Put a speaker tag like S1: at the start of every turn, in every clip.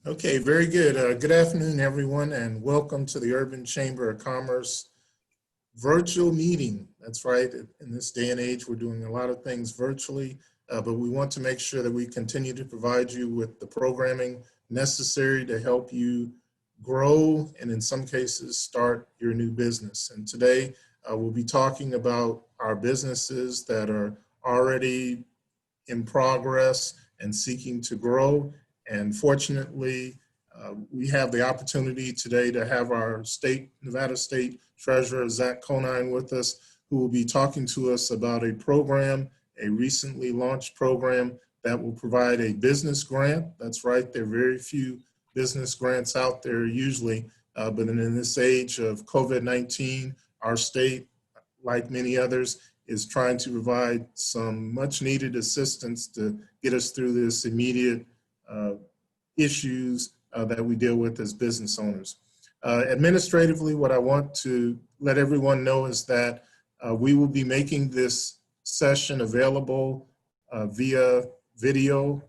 S1: Okay, very good. Good afternoon, everyone, and welcome to the Urban Chamber of Commerce virtual meeting. That's right. In this day and age, we're doing a lot of things virtually, but we want to make sure that we continue to provide you with the programming necessary to help you grow and in some cases start your new business. And today we'll be talking about our businesses that are already in progress and seeking to grow. And fortunately, we have the opportunity today to have our Nevada State Treasurer, Zach Conine, with us, who will be talking to us about a program, a recently launched program that will provide a business grant. That's right, there are very few business grants out there usually, but in this age of COVID-19, our state, like many others, is trying to provide some much needed assistance to get us through this immediate issues that we deal with as business owners. Administratively, what I want to let everyone know is that we will be making this session available via video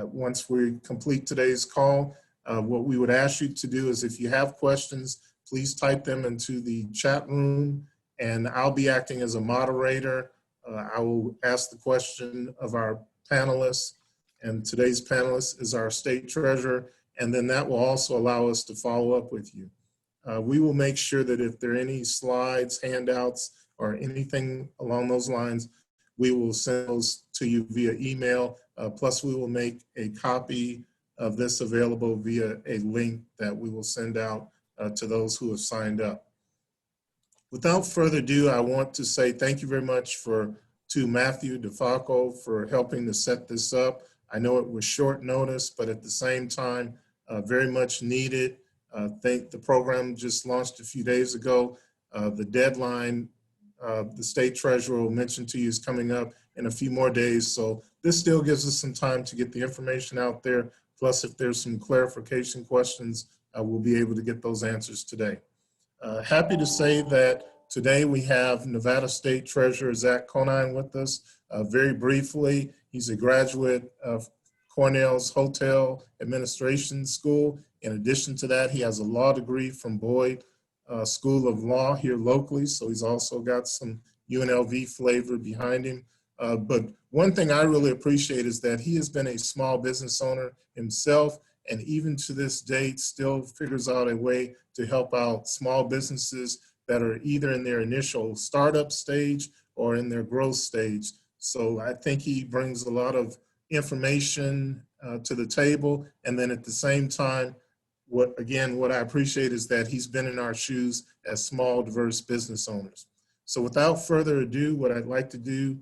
S1: once we complete today's call. What we would ask you to do is, if you have questions, please type them into the chat room, and I'll be acting as a moderator. I will ask the question of our panelists, and today's panelist is our state treasurer, and then that will also allow us to follow up with you. We will make sure that if there are any slides, handouts, or anything along those lines, we will send those to you via email. Plus, we will make a copy of this available via a link that we will send out to those who have signed up. Without further ado, I want to say thank you very much to Matthew DeFalco for helping to set this up. I know it was short notice, but at the same time, very much needed. The program just launched a few days ago. The deadline, the state treasurer will mention to you, is coming up in a few more days. So this still gives us some time to get the information out there. Plus, if there's some clarification questions, we'll be able to get those answers today. Happy to say that today we have Nevada State Treasurer Zach Conine with us. Very briefly, he's a graduate of Cornell's Hotel Administration School. In addition to that, he has a law degree from Boyd School of Law here locally, so he's also got some UNLV flavor behind him. But one thing I really appreciate is that he has been a small business owner himself, and even to this date still figures out a way to help out small businesses that are either in their initial startup stage or in their growth stage. So I think he brings a lot of information to the table. And then at the same time, what I appreciate is that he's been in our shoes as small, diverse business owners. So without further ado, what I'd like to do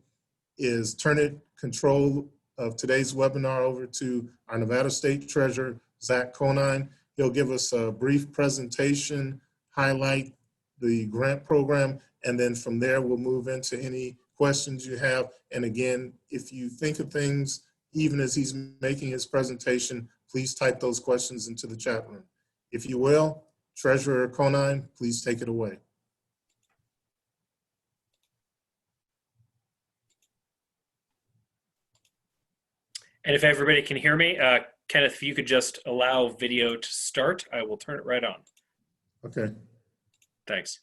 S1: is turn control of today's webinar over to our Nevada State Treasurer, Zach Conine. He'll give us a brief presentation, highlight the grant program, and then from there we'll move into any questions you have. And again, if you think of things, even as he's making his presentation, please type those questions into the chat room. If you will, Treasurer Conine, please take it away.
S2: And if everybody can hear me, Kenneth, if you could just allow video to start, I will turn it right on.
S1: Okay.
S2: Thanks.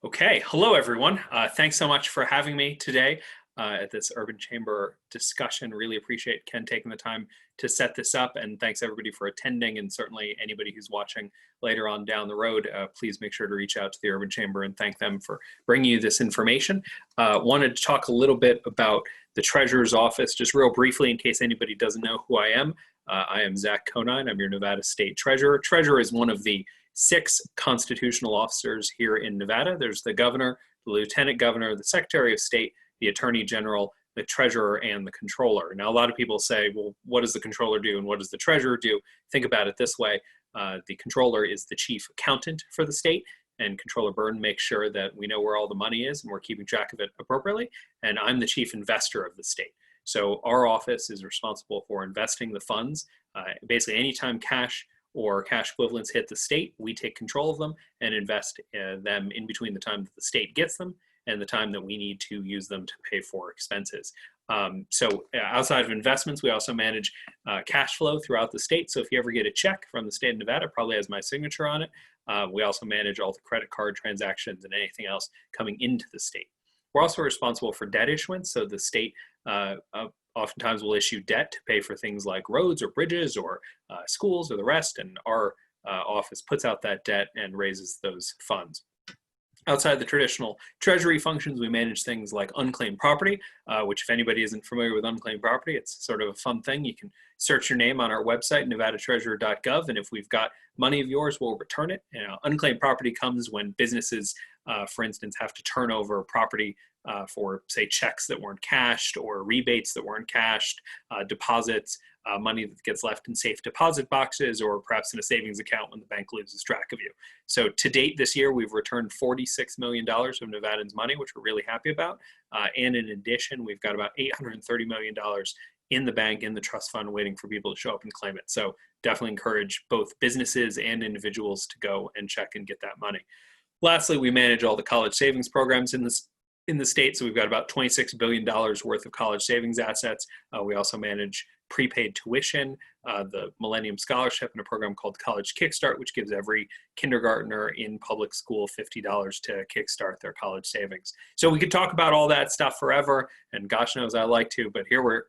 S2: Okay, hello everyone. Thanks so much for having me today at this Urban Chamber discussion. Really appreciate Ken taking the time to set this up, and thanks everybody for attending, and certainly anybody who's watching later on down the road, please make sure to reach out to the Urban Chamber and thank them for bringing you this information. Wanted to talk a little bit about the Treasurer's Office, just real briefly in case anybody doesn't know who I am. I am Zach Conine. I'm your Nevada State Treasurer. Treasurer is one of the 6 constitutional officers here in Nevada. There's the governor, the lieutenant governor, the secretary of state, the attorney general, the treasurer, and the controller. Now, a lot of people say, well, what does the controller do and what does the treasurer do? Think about it this way. The controller is the chief accountant for the state, and Controller Byrne makes sure that we know where all the money is and we're keeping track of it appropriately. And I'm the chief investor of the state. So our office is responsible for investing the funds. Basically, anytime cash or cash equivalents hit the state, we take control of them and invest them in between the time that the state gets them and the time that we need to use them to pay for expenses. So outside of investments, we also manage cash flow throughout the state. So if you ever get a check from the state of Nevada, it probably has my signature on it. We also manage all the credit card transactions and anything else coming into the state. We're also responsible for debt issuance. So the state oftentimes will issue debt to pay for things like roads or bridges or schools or the rest. And our office puts out that debt and raises those funds. Outside the traditional treasury functions, we manage things like unclaimed property, which if anybody isn't familiar with unclaimed property, it's sort of a fun thing. You can search your name on our website, nevadatreasurer.gov, and if we've got money of yours, we'll return it. Unclaimed property comes when businesses, for instance, have to turn over property for, say, checks that weren't cashed or rebates that weren't cashed, deposits, money that gets left in safe deposit boxes or perhaps in a savings account when the bank loses track of you. So to date this year, we've returned $46 million of Nevadans' money, which we're really happy about. And in addition, we've got about $830 million in the bank, in the trust fund, waiting for people to show up and claim it. So definitely encourage both businesses and individuals to go and check and get that money. Lastly, we manage all the college savings programs in the state. So we've got about $26 billion worth of college savings assets. We also manage prepaid tuition, the Millennium Scholarship, and a program called College Kickstart, which gives every kindergartner in public school $50 to kickstart their college savings. So we could talk about all that stuff forever, and gosh knows I like to, but here we're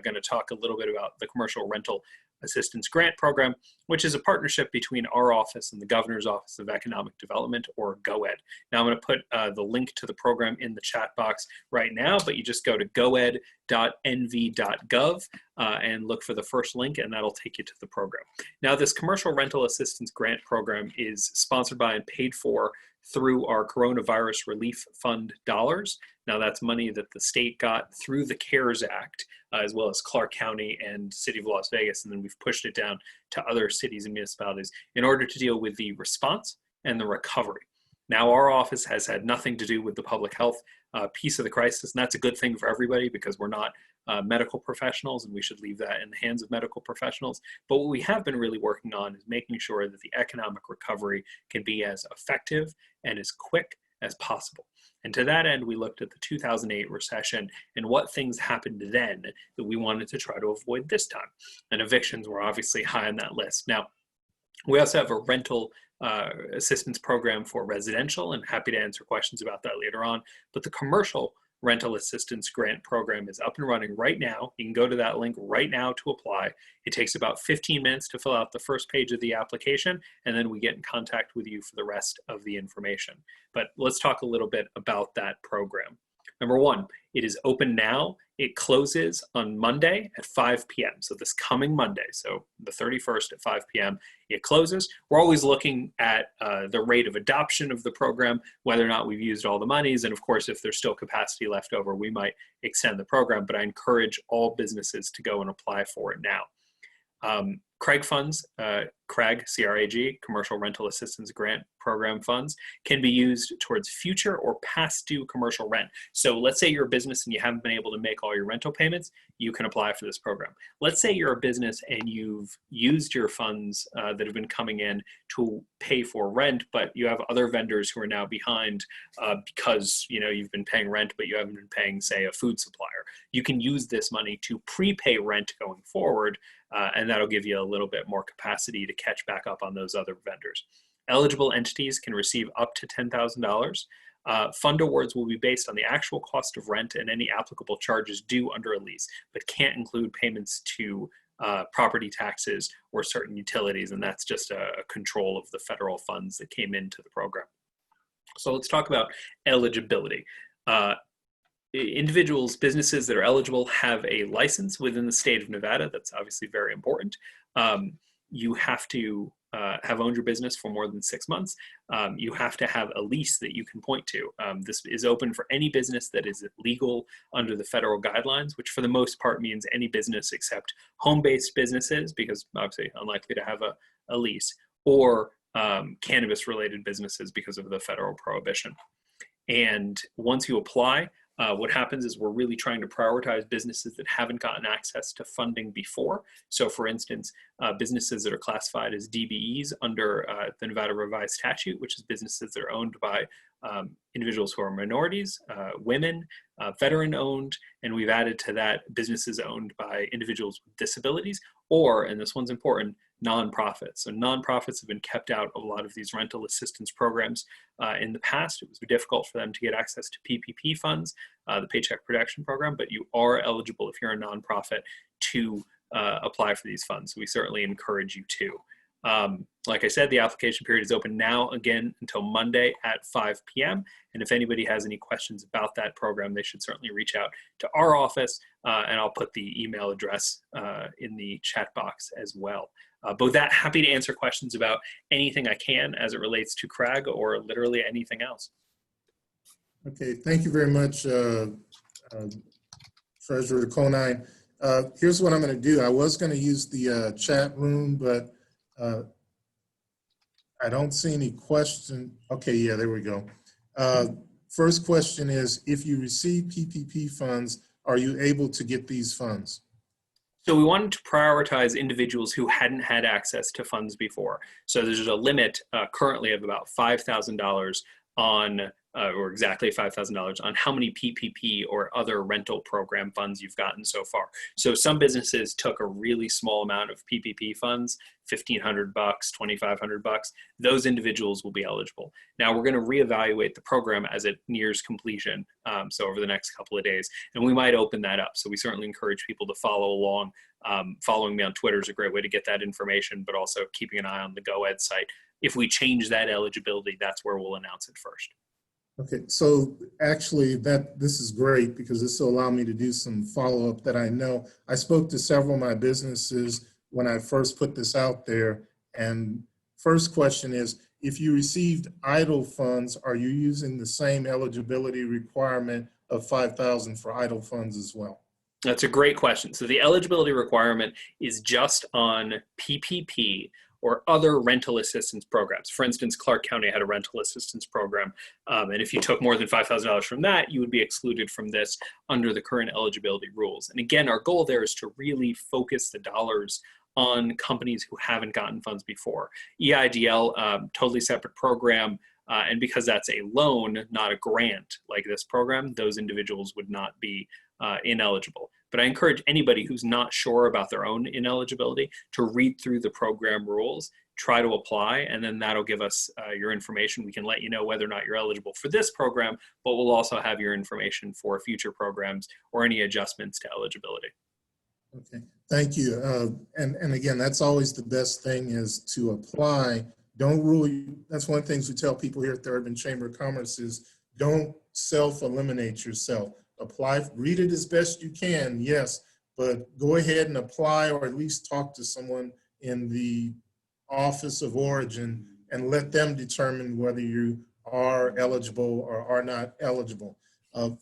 S2: going to talk a little bit about the Commercial Rental Assistance Grant Program, which is a partnership between our office and the Governor's Office of Economic Development, or GOED. Now I'm going to put the link to the program in the chat box right now, but you just go to goed.nv.gov and look for the first link, and that'll take you to the program. Now, this Commercial Rental Assistance Grant Program is sponsored by and paid for through our Coronavirus Relief Fund dollars. Now, that's money that the state got through the CARES Act, as well as Clark County and City of Las Vegas, and then we've pushed it down to other cities and municipalities in order to deal with the response and the recovery. Now, our office has had nothing to do with the public health piece of the crisis, and that's a good thing for everybody because we're not medical professionals, and we should leave that in the hands of medical professionals. But what we have been really working on is making sure that the economic recovery can be as effective and as quick as possible. And to that end, we looked at the 2008 recession and what things happened then that we wanted to try to avoid this time. And evictions were obviously high on that list. Now, we also have a rental assistance program for residential, and happy to answer questions about that later on. But the commercial rental assistance grant program is up and running right now. You can go to that link right now to apply. It takes about 15 minutes to fill out the first page of the application, and then we get in contact with you for the rest of the information. But let's talk a little bit about that program. Number one, it is open now. It closes on Monday at 5 p.m. So this coming Monday, so the 31st at 5 p.m., it closes. We're always looking at the rate of adoption of the program, whether or not we've used all the monies. And of course, if there's still capacity left over, we might extend the program, but I encourage all businesses to go and apply for it now. CRAG funds, CRAG, C-R-A-G, Commercial Rental Assistance Grant Program funds, can be used towards future or past due commercial rent. So let's say you're a business and you haven't been able to make all your rental payments, you can apply for this program. Let's say you're a business and you've used your funds that have been coming in to pay for rent, but you have other vendors who are now behind because you've been paying rent, but you haven't been paying, say, a food supplier. You can use this money to prepay rent going forward, and that'll give you a little bit more capacity to catch back up on those other vendors. Eligible entities can receive up to $10,000. Fund awards will be based on the actual cost of rent and any applicable charges due under a lease, but can't include payments to property taxes or certain utilities, and that's just a control of the federal funds that came into the program. So let's talk about eligibility. Individuals, businesses that are eligible have a license within the state of Nevada. That's obviously very important. You have to have owned your business for more than 6 months. You have to have a lease that you can point to. This is open for any business that is legal under the federal guidelines, which for the most part means any business except home-based businesses, because obviously unlikely to have a lease, or cannabis-related businesses because of the federal prohibition. And once you apply, What happens is we're really trying to prioritize businesses that haven't gotten access to funding before. So for instance, businesses that are classified as DBEs under the Nevada Revised Statute, which is businesses that are owned by individuals who are minorities, women, veteran-owned, and we've added to that businesses owned by individuals with disabilities, or, and this one's important, nonprofits. So nonprofits have been kept out of a lot of these rental assistance programs. In the past, it was difficult for them to get access to PPP funds, the Paycheck Protection Program, but you are eligible if you're a nonprofit to apply for these funds. So we certainly encourage you to. Like I said, the application period is open now again until Monday at 5 p.m. And if anybody has any questions about that program, they should certainly reach out to our office, and I'll put the email address in the chat box as well. But with that, happy to answer questions about anything I can as it relates to CRAG or literally anything else.
S1: Okay, thank you very much, Treasurer Conine. Here's what I'm going to do. I was going to use the chat room, but I don't see any question. Okay, yeah, there we go. First question is, if you receive PPP funds, are you able to get these funds?
S2: So we wanted to prioritize individuals who hadn't had access to funds before. So there's a limit currently of about $5,000 on, or exactly $5,000 on how many PPP or other rental program funds you've gotten so far. So some businesses took a really small amount of PPP funds, $1,500, $2,500. Those individuals will be eligible. Now we're going to reevaluate the program as it nears completion. So over the next couple of days, and we might open that up. So we certainly encourage people to follow along. Following me on Twitter is a great way to get that information, but also keeping an eye on the GoEd site. If we change that eligibility, that's where we'll announce it first.
S1: Okay, so actually this is great because this will allow me to do some follow-up that I know. I spoke to several of my businesses when I first put this out there, and first question is, if you received idle funds, are you using the same eligibility requirement of $5,000 for idle funds as well?
S2: That's a great question. So the eligibility requirement is just on PPP or other rental assistance programs. For instance, Clark County had a rental assistance program, and if you took more than $5,000 from that, you would be excluded from this under the current eligibility rules. And again, our goal there is to really focus the dollars on companies who haven't gotten funds before. EIDL, totally separate program, and because that's a loan, not a grant like this program, those individuals would not be ineligible. But I encourage anybody who's not sure about their own ineligibility to read through the program rules, try to apply, and then that'll give us your information. We can let you know whether or not you're eligible for this program, but we'll also have your information for future programs or any adjustments to eligibility.
S1: Okay, thank you. And again, that's always the best thing is to apply. Don't rule. That's one of the things we tell people here at the Urban Chamber of Commerce is don't self-eliminate yourself. Apply, read it as best you can, yes, but go ahead and apply or at least talk to someone in the office of origin and let them determine whether you are eligible or are not eligible.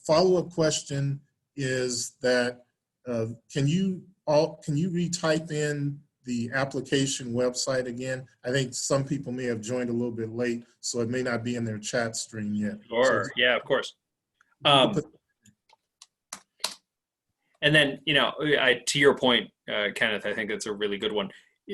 S1: Follow-up question is that can you retype in the application website again? I think some people may have joined a little bit late, so it may not be in their chat stream yet.
S2: Sure, yeah, of course. And then, you know, to your point, Kenneth, I think that's a really good one.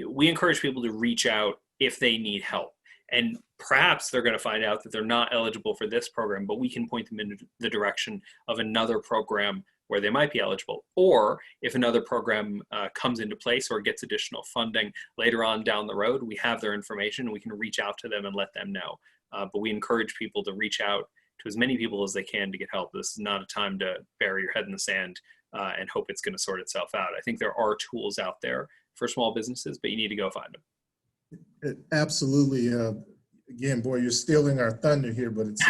S2: We encourage people to reach out if they need help. And perhaps they're going to find out that they're not eligible for this program, but we can point them in the direction of another program where they might be eligible. Or if another program comes into place or gets additional funding later on down the road, we have their information and we can reach out to them and let them know. But we encourage people to reach out to as many people as they can to get help. This is not a time to bury your head in the sand and hope it's going to sort itself out. I think there are tools out there for small businesses, but you need to go find them.
S1: Absolutely. Again, boy, you're stealing our thunder here, but it's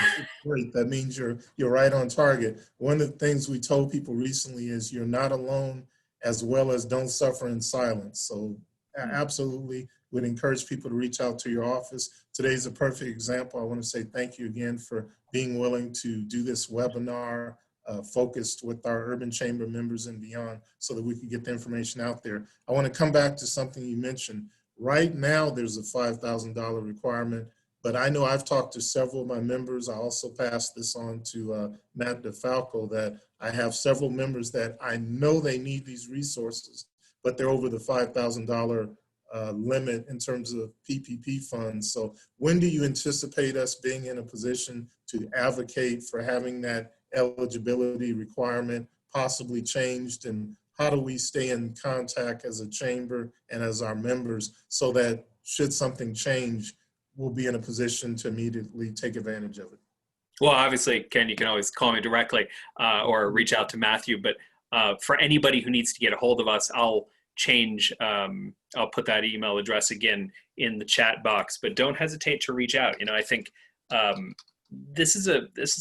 S1: great. That means you're right on target. One of the things we told people recently is you're not alone, as well as don't suffer in silence. So absolutely would encourage people to reach out to your office. Today's a perfect example. I want to say thank you again for being willing to do this webinar focused with our Urban Chamber members and beyond so that we can get the information out there. I want to come back to something you mentioned. Right now, there's a $5,000 requirement. But I know I've talked to several of my members. I also passed this on to Matt DeFalco, that I have several members that I know they need these resources, but they're over the $5,000 limit in terms of PPP funds. So when do you anticipate us being in a position to advocate for having that eligibility requirement possibly changed? And how do we stay in contact as a chamber and as our members so that should something change, we'll be in a position to immediately take advantage of it?
S2: Well, obviously, Ken, you can always call me directly or reach out to Matthew. But for anybody who needs to get a hold of us, I'll put that email address again in the chat box. But don't hesitate to reach out. I think this is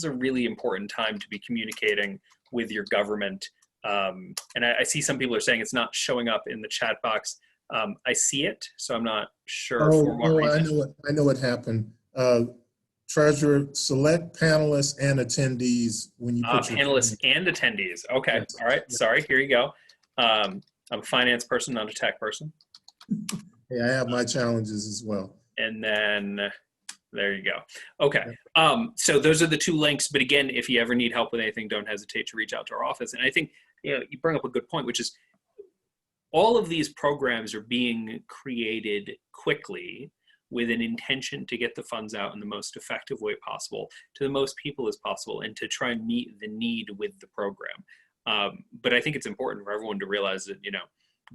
S2: a really important time to be communicating with your government. And I see some people are saying it's not showing up in the chat box. I see it, so I'm not sure for what reason.
S1: I know what happened. Treasurer, select panelists and attendees when you put
S2: panelists and attendees. Okay.
S1: Yes.
S2: All right. Sorry. Here you go. I'm a finance person, not a tech person.
S1: Yeah, I have my challenges as well.
S2: And then there you go. Okay. So those are the two links. But again, if you ever need help with anything, don't hesitate to reach out to our office. And I think you bring up a good point, which is all of these programs are being created quickly with an intention to get the funds out in the most effective way possible to the most people as possible and to try and meet the need with the program. But I think it's important for everyone to realize that,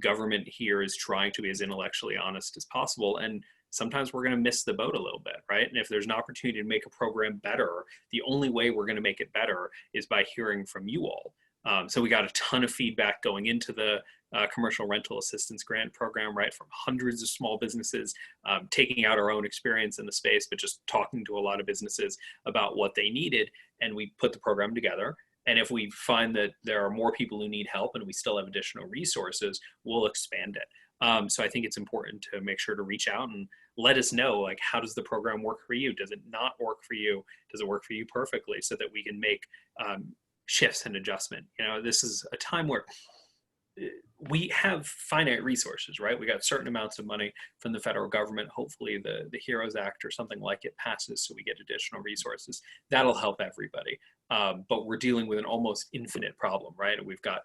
S2: government here is trying to be as intellectually honest as possible. And sometimes we're going to miss the boat a little bit, right? And if there's an opportunity to make a program better, the only way we're going to make it better is by hearing from you all. So we got a ton of feedback going into the commercial rental assistance grant program, right, from hundreds of small businesses, taking out our own experience in the space, but just talking to a lot of businesses about what they needed. And we put the program together. And if we find that there are more people who need help and we still have additional resources, we'll expand it. So I think it's important to make sure to reach out and let us know, like, how does the program work for you? Does it not work for you? Does it work for you perfectly, so that we can make shifts and adjustment? This is a time where we have finite resources, right? We got certain amounts of money from the federal government. Hopefully the HEROES Act or something like it passes so we get additional resources. That'll help everybody. But we're dealing with an almost infinite problem, right? We've got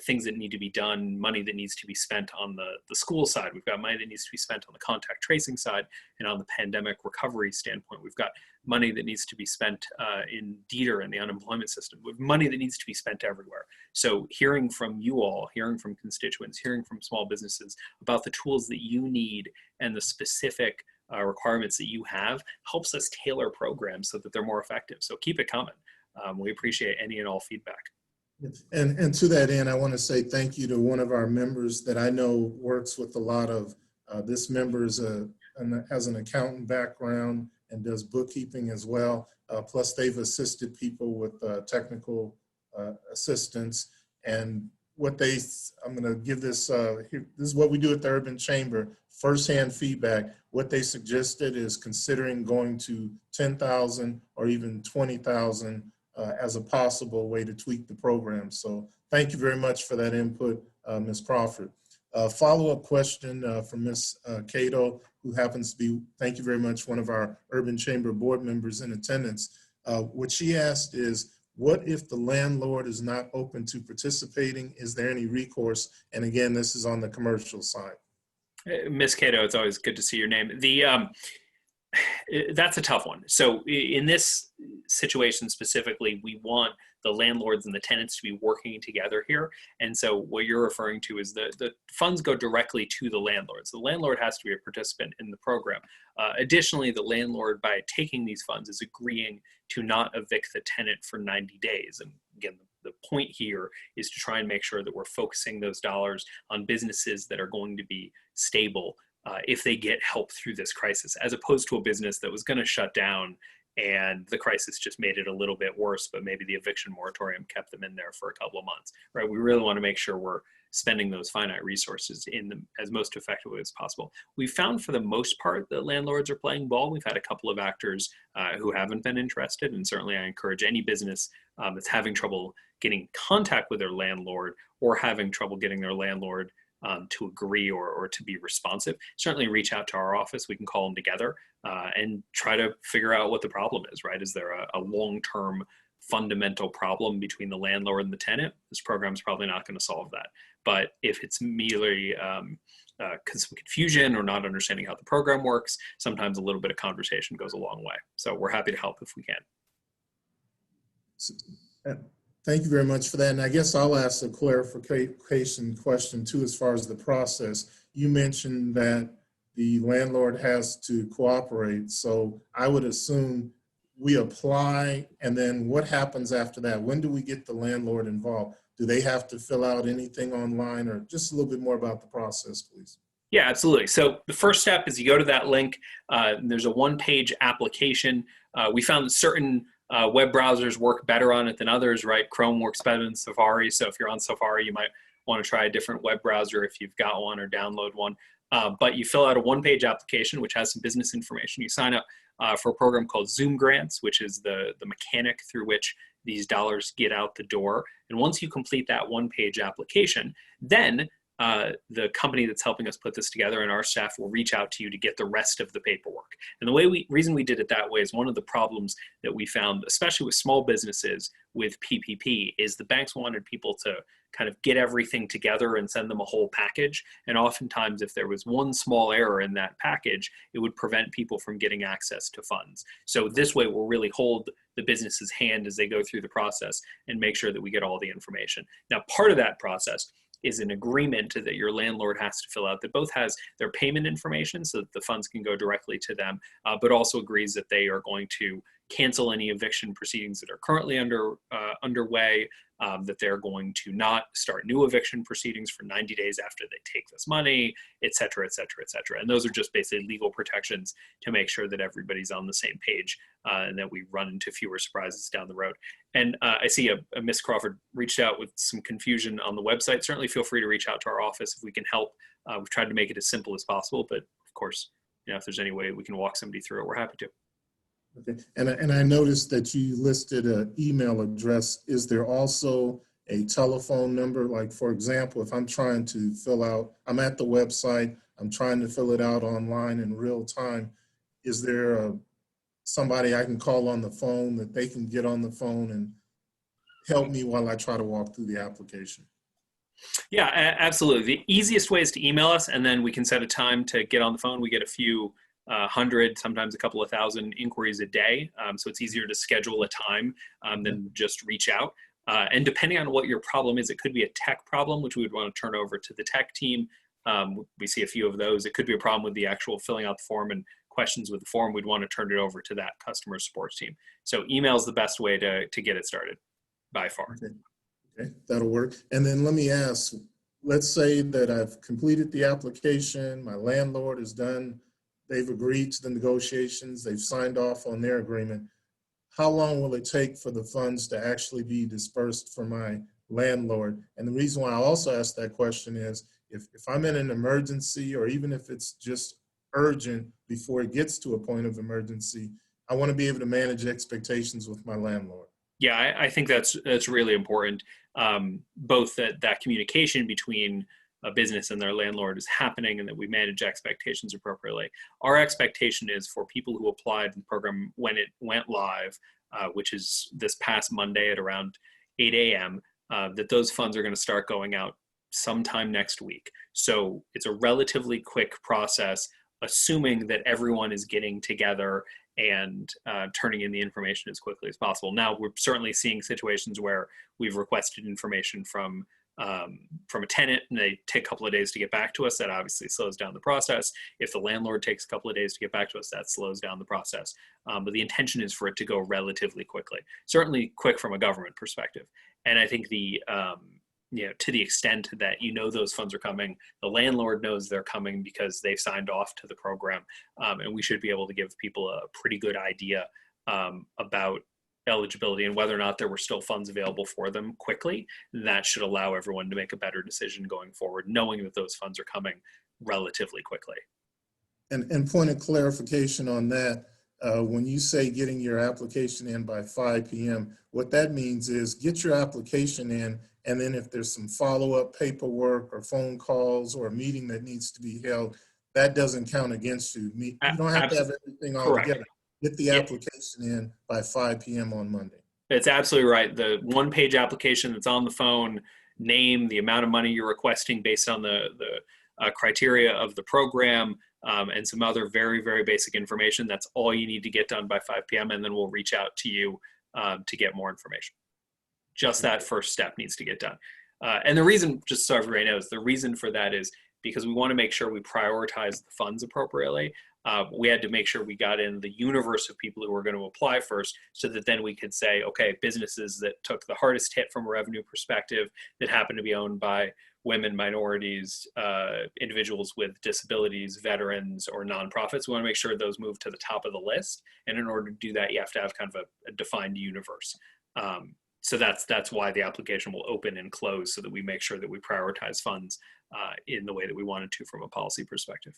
S2: things that need to be done, money that needs to be spent on the school side. We've got money that needs to be spent on the contact tracing side, and on the pandemic recovery standpoint, we've got money that needs to be spent in DETR and the unemployment system, with money that needs to be spent everywhere. So hearing from you all, hearing from constituents, hearing from small businesses about the tools that you need and the specific requirements that you have helps us tailor programs so that they're more effective. So keep it coming. We appreciate any and all feedback.
S1: And to that end, I want to say thank you to one of our members that I know works with a lot of, this member has an accountant background and does bookkeeping as well. Plus they've assisted people with technical assistance. And I'm going to give this, this is what we do at the Urban Chamber, firsthand feedback. What they suggested is considering going to 10,000 or even 20,000 as a possible way to tweak the program. So thank you very much for that input, Ms. Crawford. Follow-up question from Ms. Cato, who happens to be, thank you very much, one of our Urban Chamber board members in attendance. What she asked is, what if the landlord is not open to participating? Is there any recourse? And again, this is on the commercial side.
S2: Ms. Cato, it's always good to see your name. That's a tough one. So in this situation specifically, we want the landlords and the tenants to be working together here. And so what you're referring to is the funds go directly to the landlord. So the landlord has to be a participant in the program. Additionally, the landlord, by taking these funds, is agreeing to not evict the tenant for 90 days. And again, the point here is to try and make sure that we're focusing those dollars on businesses that are going to be stable if they get help through this crisis, as opposed to a business that was going to shut down and the crisis just made it a little bit worse, but maybe the eviction moratorium kept them in there for a couple of months, right? We really want to make sure we're spending those finite resources in them as most effectively as possible. We've found for the most part that landlords are playing ball. We've had a couple of actors who haven't been interested, and certainly I encourage any business that's having trouble getting contact with their landlord or having trouble getting their landlord to agree or to be responsive, certainly reach out to our office. We can call them together and try to figure out what the problem is, right? Is there a long-term fundamental problem between the landlord and the tenant? This program is probably not going to solve that. But if it's merely some confusion or not understanding how the program works, sometimes a little bit of conversation goes a long way. So we're happy to help if we can.
S1: Thank you very much for that. And I guess I'll ask a clarification question too, as far as the process. You mentioned that the landlord has to cooperate. So I would assume we apply, and then what happens after that? When do we get the landlord involved? Do they have to fill out anything online, or just a little bit more about the process, please?
S2: Yeah, absolutely. So the first step is you go to that link. There's a one-page application. We found that certain web browsers work better on it than others, right? Chrome works better than Safari. So if you're on Safari, you might want to try a different web browser if you've got one, or download one. But you fill out a one-page application, which has some business information. You sign up for a program called Zoom Grants, which is the mechanic through which these dollars get out the door. And once you complete that one-page application, then the company that's helping us put this together and our staff will reach out to you to get the rest of the paperwork. And the reason we did it that way is one of the problems that we found, especially with small businesses with PPP, is the banks wanted people to kind of get everything together and send them a whole package. And oftentimes, if there was one small error in that package, it would prevent people from getting access to funds. So this way, we'll really hold the business's hand as they go through the process and make sure that we get all the information. Now, part of that process is an agreement that your landlord has to fill out that both has their payment information so that the funds can go directly to them, but also agrees that they are going to cancel any eviction proceedings that are currently underway, that they're going to not start new eviction proceedings for 90 days after they take this money, et cetera, et cetera, et cetera. And those are just basically legal protections to make sure that everybody's on the same page and that we run into fewer surprises down the road. And I see a Miss Crawford reached out with some confusion on the website. Certainly feel free to reach out to our office if we can help. We've tried to make it as simple as possible, but of course, if there's any way we can walk somebody through it, we're happy to.
S1: Okay, and I noticed that you listed an email address. Is there also a telephone number? Like, for example, if I'm trying to I'm at the website, I'm trying to fill it out online in real time, is there somebody I can call on the phone that they can get on the phone and help me while I try to walk through the application?
S2: Yeah, absolutely. The easiest way is to email us, and then we can set a time to get on the phone. We get a few hundred, sometimes a couple of thousand inquiries a day. So it's easier to schedule a time than just reach out. And depending on what your problem is, it could be a tech problem, which we would want to turn over to the tech team. We see a few of those. It could be a problem with the actual filling out the form and questions with the form. We'd want to turn it over to that customer support team. So email is the best way to get it started by far.
S1: Okay, that'll work. And then let me ask, let's say that I've completed the application, my landlord is done, they've agreed to the negotiations, they've signed off on their agreement. How long will it take for the funds to actually be dispersed for my landlord? And the reason why I also ask that question is if I'm in an emergency, or even if it's just urgent before it gets to a point of emergency, I want to be able to manage expectations with my landlord.
S2: Yeah, I think that's really important. Both that communication between a business and their landlord is happening, and that we manage expectations appropriately. Our expectation is for people who applied in the program when it went live, which is this past Monday at around 8 a.m., that those funds are going to start going out sometime next week. So it's a relatively quick process, assuming that everyone is getting together and turning in the information as quickly as possible. Now, we're certainly seeing situations where we've requested information from a tenant and they take a couple of days to get back to us. That obviously slows down the process. If the landlord takes a couple of days to get back to us, that slows down the process. But the intention is for it to go relatively quickly, certainly quick from a government perspective. And I think to the extent that those funds are coming, the landlord knows they're coming because they've signed off to the program, and we should be able to give people a pretty good idea about eligibility and whether or not there were still funds available for them quickly. That should allow everyone to make a better decision going forward, knowing that those funds are coming relatively quickly.
S1: And point of clarification on that, when you say getting your application in by 5 p.m., what that means is get your application in And then if there's some follow-up paperwork or phone calls or a meeting that needs to be held, that doesn't count against you. You don't have to have everything all
S2: Correct.
S1: together. Get the
S2: Yeah.
S1: application in by 5 p.m. on Monday.
S2: It's absolutely right. The one-page application that's on the phone, name, the amount of money you're requesting based on the criteria of the program, and some other very, very basic information. That's all you need to get done by 5 p.m. And then we'll reach out to you to get more information. Just that first step needs to get done. And the reason, just so everybody knows, the reason for that is because we want to make sure we prioritize the funds appropriately. We had to make sure we got in the universe of people who were going to apply first, so that then we could say, okay, businesses that took the hardest hit from a revenue perspective, that happen to be owned by women, minorities, individuals with disabilities, veterans, or nonprofits. We want to make sure those move to the top of the list. And in order to do that, you have to have kind of a defined universe. So that's why the application will open and close, so that we make sure that we prioritize funds in the way that we wanted to from a policy perspective.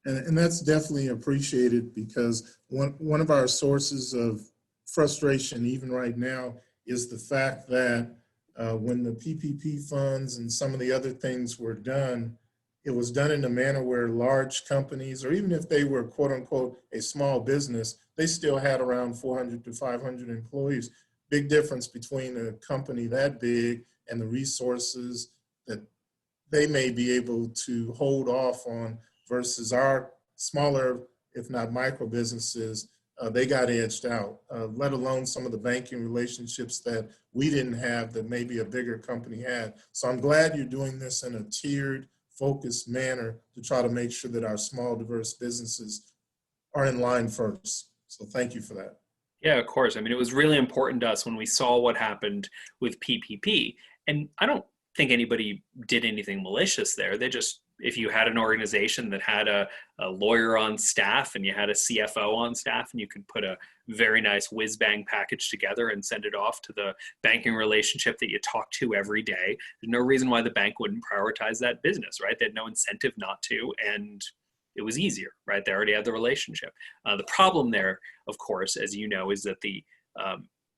S1: And that's definitely appreciated, because one of our sources of frustration, even right now, is the fact that when the PPP funds and some of the other things were done, it was done in a manner where large companies, or even if they were quote unquote a small business, they still had around 400 to 500 employees. Big difference between a company that big and the resources that they may be able to hold off on versus our smaller, if not micro businesses. They got edged out, let alone some of the banking relationships that we didn't have that maybe a bigger company had. So I'm glad you're doing this in a tiered, focused manner to try to make sure that our small, diverse businesses are in line first. So thank you for that.
S2: Yeah, of course. I mean, it was really important to us when we saw what happened with PPP. And I don't think anybody did anything malicious there. They just, if you had an organization that had a lawyer on staff and you had a CFO on staff, and you could put a very nice whiz-bang package together and send it off to the banking relationship that you talk to every day, there's no reason why the bank wouldn't prioritize that business, right? They had no incentive not to, and it was easier, right? They already had the relationship. The problem there, of course, as you know, is that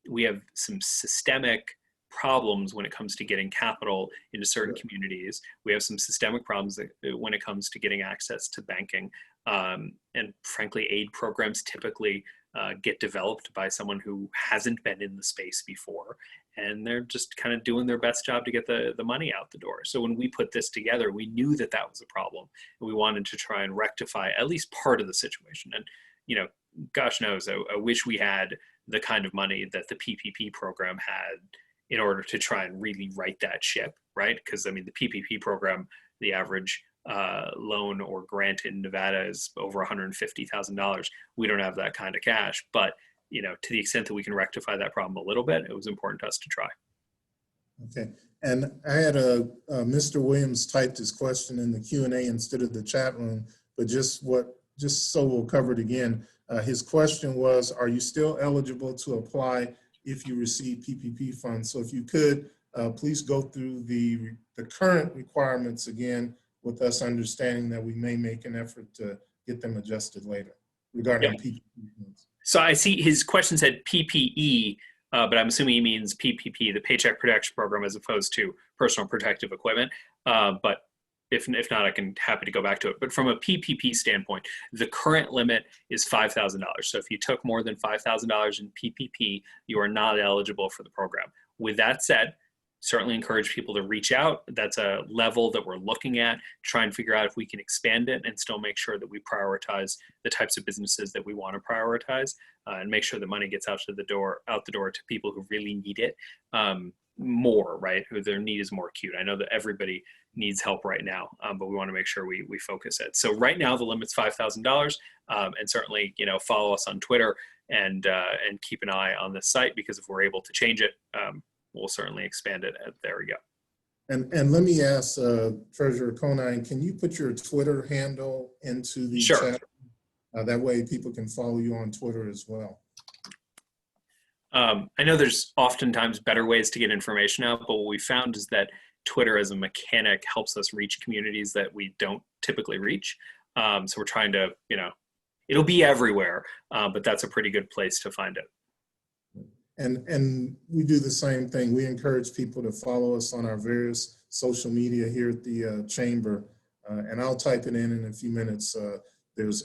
S2: we have some systemic problems when it comes to getting capital into certain communities. We have some systemic problems when it comes to getting access to banking. And frankly, aid programs typically get developed by someone who hasn't been in the space before, and they're just kind of doing their best job to get the money out the door. So when we put this together, we knew that that was a problem, and we wanted to try and rectify at least part of the situation. And, you know, gosh knows, I wish we had the kind of money that the PPP program had in order to try and really right that ship, right? Because, I mean, the PPP program, the average loan or grant in Nevada is over $150,000. We don't have that kind of cash, but, you know, to the extent that we can rectify that problem a little bit, it was important to us to try.
S1: Okay, and I had Mr. Williams typed his question in the Q&A instead of the chat room, but just so we'll cover it again, his question was, are you still eligible to apply if you receive PPP funds? So if you could, please go through the current requirements again, with us understanding that we may make an effort to get them adjusted later regarding PPP funds.
S2: So I see his question said PPE, but I'm assuming he means PPP, the Paycheck Protection Program, as opposed to personal protective equipment. But if not, I can happy to go back to it. But from a PPP standpoint, the current limit is $5,000. So if you took more than $5,000 in PPP, you are not eligible for the program. With that said, certainly encourage people to reach out. That's a level that we're looking at, try and figure out if we can expand it and still make sure that we prioritize the types of businesses that we want to prioritize, and make sure the money gets out the door to people who really need it more, right? Who their need is more acute. I know that everybody needs help right now, but we want to make sure we focus it. So right now the limit's $5,000, and certainly, you know, follow us on Twitter and keep an eye on the site, because if we're able to change it, we'll certainly expand it. There we go.
S1: And let me ask Treasurer Conine, can you put your Twitter handle into the chat? That way people can follow you on Twitter as well.
S2: I know there's oftentimes better ways to get information out, but what we found is that Twitter as a mechanic helps us reach communities that we don't typically reach. So we're trying to, you know, it'll be everywhere, but that's a pretty good place to find it.
S1: And we do the same thing. We encourage people to follow us on our various social media here at the Chamber. And I'll type it in a few minutes. There's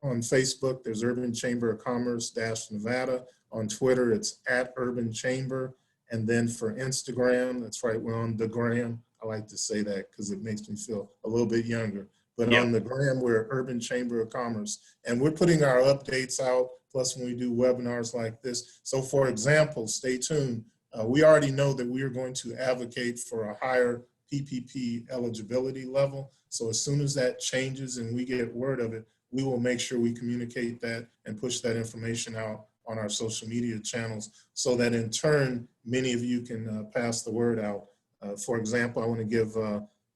S1: on Facebook, there's Urban Chamber of Commerce -Nevada. On Twitter, it's @Urban Chamber. And then for Instagram, that's right, we're on the gram. I like to say that because it makes me feel a little bit younger. But
S2: Yeah.
S1: on the gram, we're Urban Chamber of Commerce. And we're putting our updates out, plus when we do webinars like this. So for example, stay tuned. We already know that we are going to advocate for a higher PPP eligibility level. So as soon as that changes and we get word of it, we will make sure we communicate that and push that information out on our social media channels so that in turn, many of you can pass the word out. For example, I want to give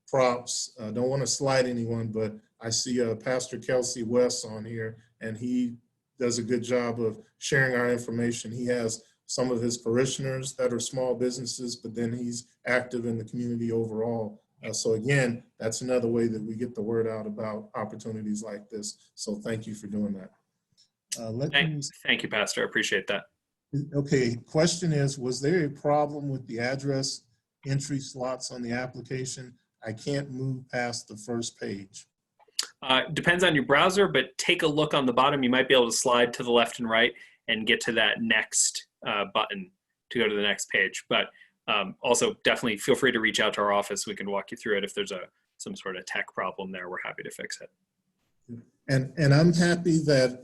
S1: props. Don't want to slight anyone, but I see Pastor Kelsey West on here, and he does a good job of sharing our information. He has some of his parishioners that are small businesses, but then he's active in the community overall. So again, that's another way that we get the word out about opportunities like this. So thank you for doing that.
S2: Thank you, Pastor. I appreciate that.
S1: Okay, question is, was there a problem with the address entry slots on the application? I can't move past the first page.
S2: Depends on your browser, but take a look on the bottom. You might be able to slide to the left and right and get to that next button to go to the next page. But also definitely feel free to reach out to our office. We can walk you through it. If there's some sort of tech problem there, we're happy to fix it.
S1: And I'm happy that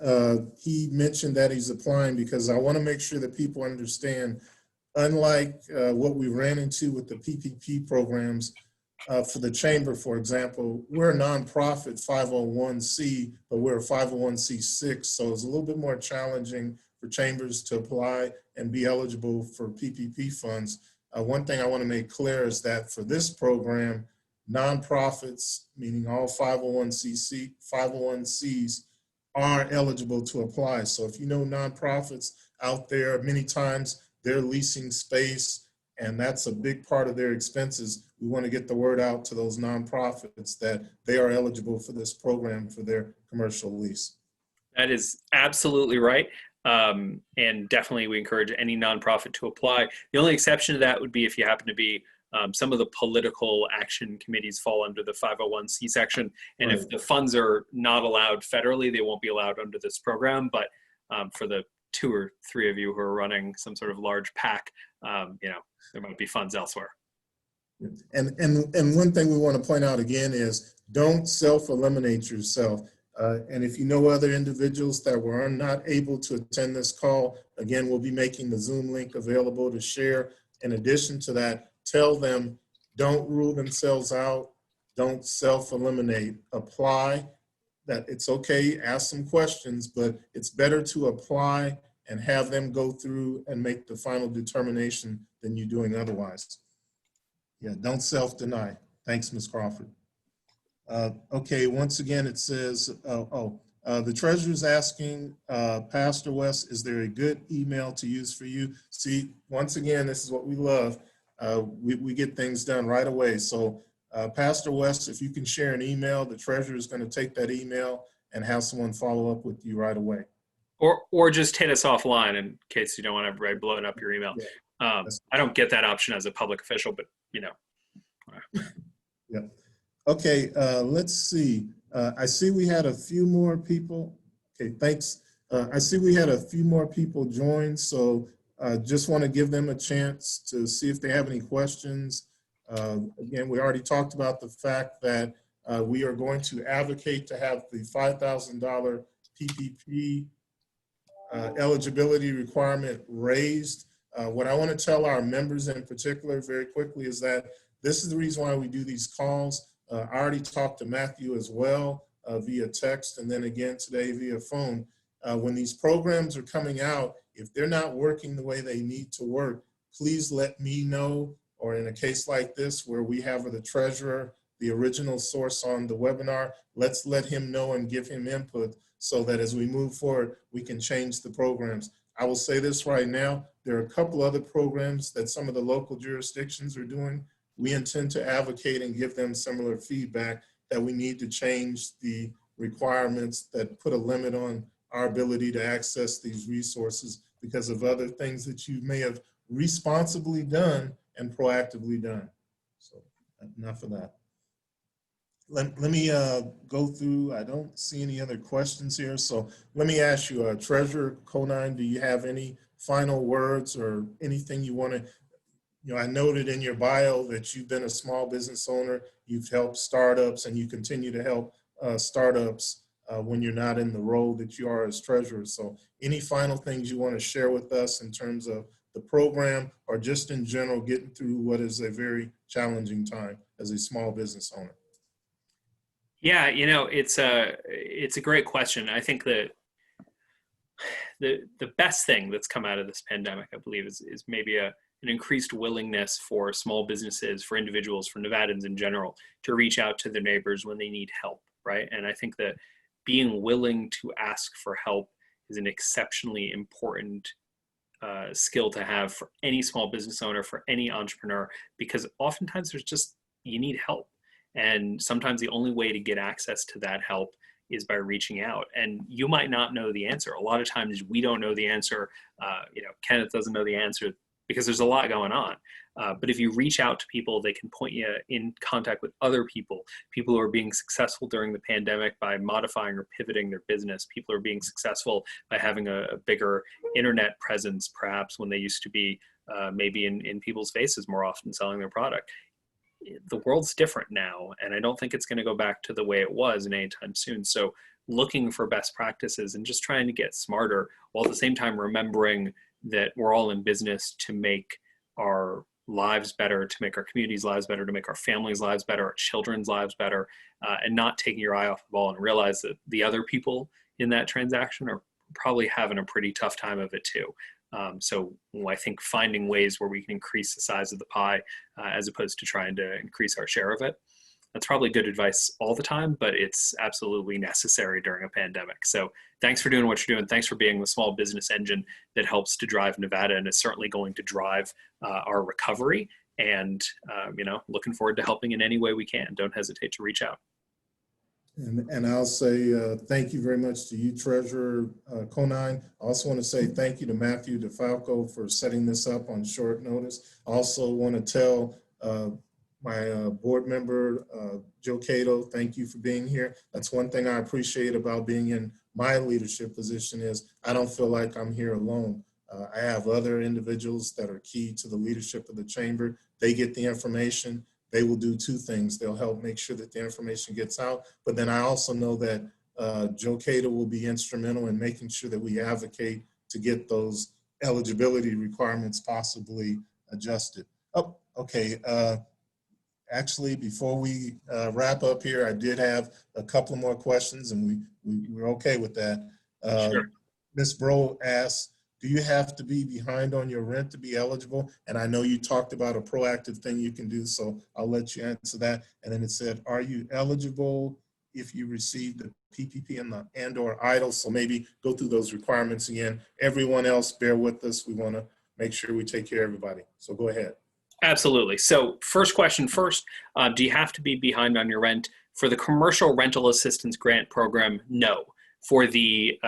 S1: he mentioned that he's applying, because I want to make sure that people understand, unlike what we ran into with the PPP programs for the Chamber, for example, we're a nonprofit 501c, but we're a 501c6. So it's a little bit more challenging for chambers to apply and be eligible for PPP funds. One thing I want to make clear is that for this program, nonprofits, meaning all 501Cs, are eligible to apply. So if you know nonprofits out there, many times they're leasing space, and that's a big part of their expenses. We want to get the word out to those nonprofits that they are eligible for this program for their commercial lease.
S2: That is absolutely right. And definitely we encourage any nonprofit to apply. The only exception to that would be if you happen to be some of the political action committees fall under the 501c section. And
S1: Right.
S2: if the funds are not allowed federally, they won't be allowed under this program. But for the 2 or 3 of you who are running some sort of large PAC, there might be funds elsewhere.
S1: And one thing we want to point out again is, don't self-eliminate yourself. And if you know other individuals that were not able to attend this call, again, we'll be making the Zoom link available to share. In addition to that, tell them, don't rule themselves out, don't self-eliminate, apply. That it's okay, ask some questions, but it's better to apply and have them go through and make the final determination than you doing otherwise. Yeah, don't self-deny. Thanks, Ms. Crawford. Okay, once again, it says, the treasurer's asking, Pastor West, is there a good email to use for you? See, once again, this is what we love. We get things done right away. So Pastor West, if you can share an email, the treasurer is going to take that email and have someone follow up with you right away.
S2: Or just hit us offline in case you don't want everybody blowing up your email.
S1: Yeah,
S2: I don't get that option as a public official, but
S1: Yeah. Okay, let's see. I see we had a few more people. Okay, thanks. I see we had a few more people join, so just want to give them a chance to see if they have any questions. Again, we already talked about the fact that we are going to advocate to have the $5,000 PPP eligibility requirement raised. What I want to tell our members in particular very quickly is that this is the reason why we do these calls. I already talked to Matthew as well via text, and then again today via phone. When these programs are coming out, if they're not working the way they need to work, please let me know, or in a case like this where we have the treasurer, the original source on the webinar, let's let him know and give him input so that as we move forward, we can change the programs. I will say this right now, there are a couple other programs that some of the local jurisdictions are doing. We intend to advocate and give them similar feedback that we need to change the requirements that put a limit on our ability to access these resources because of other things that you may have responsibly done and proactively done. So enough of that. Let me go through, I don't see any other questions here. So let me ask you, Treasurer Conine, do you have any final words or anything you want to, I noted in your bio that you've been a small business owner, you've helped startups, and you continue to help startups when you're not in the role that you are as treasurer. So any final things you want to share with us in terms of the program or just in general getting through what is a very challenging time as a small business owner?
S2: Yeah, it's a great question. I think that the best thing that's come out of this pandemic, I believe, is maybe an increased willingness for small businesses, for individuals, for Nevadans in general, to reach out to their neighbors when they need help, right? And I think that being willing to ask for help is an exceptionally important skill to have for any small business owner, for any entrepreneur, because oftentimes you need help. And sometimes the only way to get access to that help is by reaching out. And you might not know the answer. A lot of times we don't know the answer. Kenneth doesn't know the answer because there's a lot going on. But if you reach out to people, they can point you in contact with other people who are being successful during the pandemic by modifying or pivoting their business. People are being successful by having a bigger internet presence, perhaps when they used to be maybe in people's faces more often selling their product. The world's different now, and I don't think it's going to go back to the way it was anytime soon. So looking for best practices and just trying to get smarter, while at the same time remembering that we're all in business to make our lives better, to make our communities' lives better, to make our families' lives better, our children's lives better, and not taking your eye off the ball and realize that the other people in that transaction are probably having a pretty tough time of it too. So I think finding ways where we can increase the size of the pie as opposed to trying to increase our share of it, that's probably good advice all the time, but it's absolutely necessary during a pandemic. So thanks for doing what you're doing. Thanks for being the small business engine that helps to drive Nevada and is certainly going to drive our recovery. And, looking forward to helping in any way we can. Don't hesitate to reach out.
S1: And I'll say thank you very much to you, Treasurer Conine. I also want to say thank you to Matthew DeFalco for setting this up on short notice. I also want to tell my board member, Joe Cato, thank you for being here. That's one thing I appreciate about being in my leadership position is I don't feel like I'm here alone. I have other individuals that are key to the leadership of the chamber. They get the information. They will do two things. They'll help make sure that the information gets out. But then I also know that Joe Cato will be instrumental in making sure that we advocate to get those eligibility requirements possibly adjusted. Oh, okay. Actually, before we wrap up here, I did have a couple more questions and we're okay with that.
S2: Sure.
S1: Ms. Bro asked, do you have to be behind on your rent to be eligible? And I know you talked about a proactive thing you can do, so I'll let you answer that. And then it said, are you eligible if you receive the PPP and or EIDL? So maybe go through those requirements again. Everyone else, bear with us. We want to make sure we take care of everybody. So go ahead.
S2: Absolutely. So first question first, do you have to be behind on your rent? For the commercial rental assistance grant program, no. For the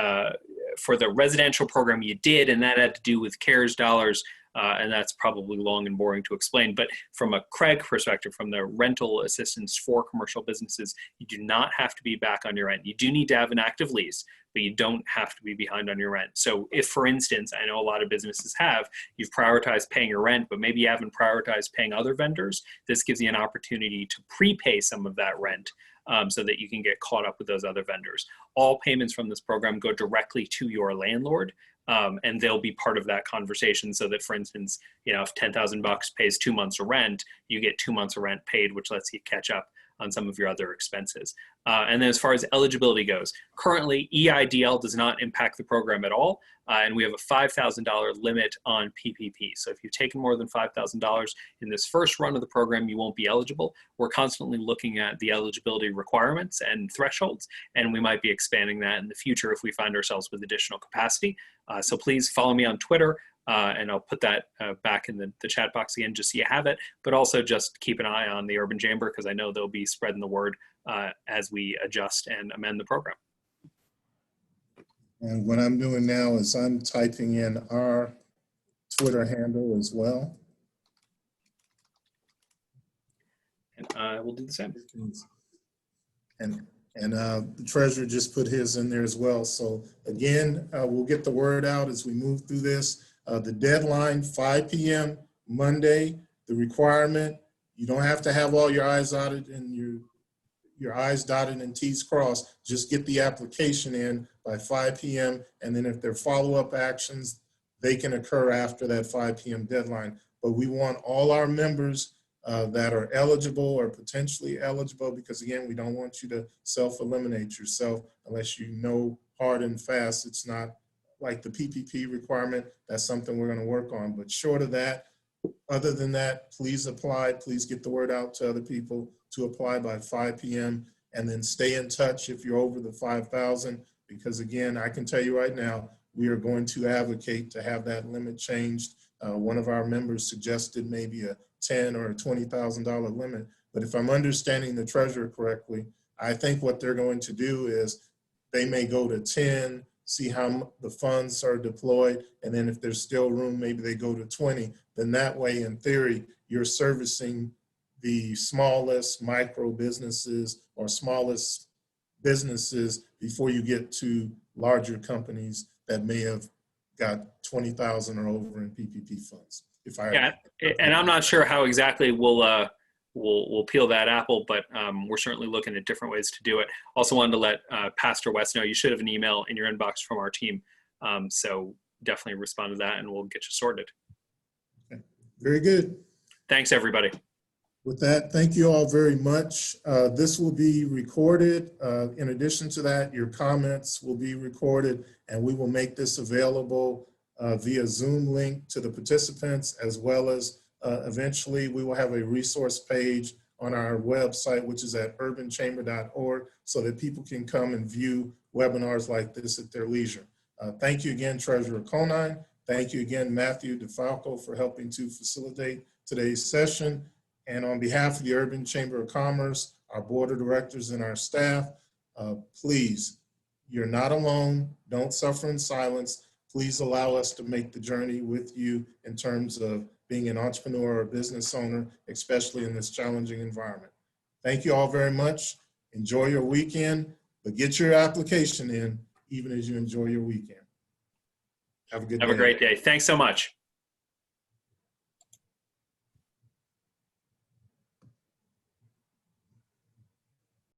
S2: residential program you did, and that had to do with CARES dollars, and that's probably long and boring to explain. But from a Craig perspective, from the rental assistance for commercial businesses, you do not have to be back on your rent. You do need to have an active lease, but you don't have to be behind on your rent. So if, for instance, I know a lot of businesses you've prioritized paying your rent, but maybe you haven't prioritized paying other vendors, this gives you an opportunity to prepay some of that rent so that you can get caught up with those other vendors. All payments from this program go directly to your landlord, and they'll be part of that conversation so that, for instance, if $10,000 pays 2 months of rent, you get 2 months of rent paid, which lets you catch up on some of your other expenses. And then as far as eligibility goes, currently EIDL does not impact the program at all, and we have a $5,000 limit on PPP. So if you've taken more than $5,000 in this first run of the program, you won't be eligible. We're constantly looking at the eligibility requirements and thresholds, and we might be expanding that in the future if we find ourselves with additional capacity. So please follow me on Twitter. And I'll put that back in the chat box again, just so you have it. But also just keep an eye on the Urban Chamber, because I know they'll be spreading the word as we adjust and amend the program.
S1: And what I'm doing now is I'm typing in our Twitter handle as well.
S2: And we'll do the same.
S1: And the treasurer just put his in there as well. So again, we'll get the word out as we move through this. The deadline, 5 p.m. Monday. The requirement, you don't have to have all your I's dotted and your I's dotted and T's crossed. Just get the application in by 5 p.m. And then if there are follow-up actions, they can occur after that 5 p.m. deadline. But we want all our members that are eligible or potentially eligible, because again, we don't want you to self-eliminate yourself unless you know hard and fast it's not like the PPP requirement. That's something we're going to work on. But short of that, other than that, please apply. Please get the word out to other people to apply by 5 p.m. and then stay in touch if you're over the 5,000, because again, I can tell you right now, we are going to advocate to have that limit changed. One of our members suggested maybe a $10,000 or a $20,000 limit. But if I'm understanding the treasurer correctly, I think what they're going to do is they may go to 10, see how the funds are deployed, and then if there's still room, maybe they go to 20. Then that way, in theory, you're servicing the smallest micro businesses or smallest businesses before you get to larger companies that may have got 20,000 or over in PPP funds.
S2: Yeah, and I'm not sure how exactly we'll peel that apple, but we're certainly looking at different ways to do it. Also wanted to let Pastor West know you should have an email in your inbox from our team. So definitely respond to that and we'll get you sorted.
S1: Okay. Very good.
S2: Thanks, everybody.
S1: With that, thank you all very much. This will be recorded. In addition to that, your comments will be recorded and we will make this available via Zoom link to the participants, as well as eventually we will have a resource page on our website, which is at urbanchamber.org, so that people can come and view webinars like this at their leisure. Thank you again, Treasurer Conine. Thank you again, Matthew DeFalco, for helping to facilitate today's session. And on behalf of the Urban Chamber of Commerce, our board of directors and our staff, please, you're not alone. Don't suffer in silence. Please allow us to make the journey with you in terms of being an entrepreneur or business owner, especially in this challenging environment. Thank you all very much. Enjoy your weekend, but get your application in even as you enjoy your weekend. Have a good day.
S2: Have a great day. Thanks so much.